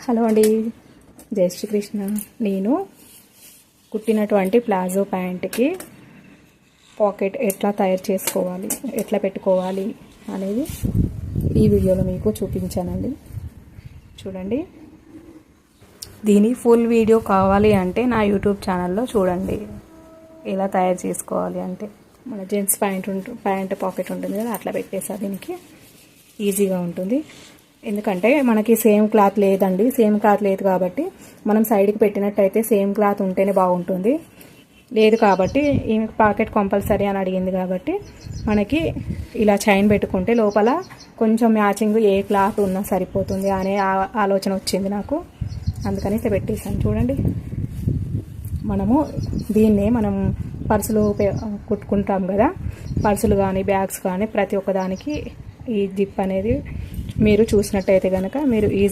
Hello అండి, జై శ్రీకృష్ణ. నేను కుట్టినటువంటి ప్లాజో ప్యాంట్కి పాకెట్ ఎట్లా తయారు చేసుకోవాలి, ఎట్లా పెట్టుకోవాలి అనేది ఈ వీడియోలో మీకు చూపించానండి. చూడండి, దీని ఫుల్ వీడియో కావాలి అంటే నా యూట్యూబ్ ఛానల్లో చూడండి. ఎలా తయారు చేసుకోవాలి అంటే మన జెంట్స్ ప్యాంట్ పాకెట్ ఉంటుంది కదా, అట్లా పెట్టేసా. దీనికి ఈజీగా ఉంటుంది. ఎందుకంటే మనకి సేమ్ క్లాత్ లేదండి, సేమ్ క్లాత్ లేదు కాబట్టి మనం సైడ్కి పెట్టినట్టయితే సేమ్ క్లాత్ ఉంటేనే బాగుంటుంది. లేదు కాబట్టి ఈ పాకెట్ కంపల్సరీ అని అడిగింది కాబట్టి మనకి ఇలా చైన్ పెట్టుకుంటే లోపల కొంచెం మ్యాచింగ్ ఏ క్లాత్ ఉన్నా సరిపోతుంది అనే ఆలోచన వచ్చింది నాకు. అందుకని ఇట్లా పెట్టేసాను. చూడండి, దీన్నే మనం పర్సులు కుట్టుకుంటాం కదా, పర్సులు కానీ బ్యాగ్స్ కానీ ప్రతి ఒక్కదానికి ఈ జిప్ అనేది మీరు చూసినట్టయితే కనుక మీరు ఈజీ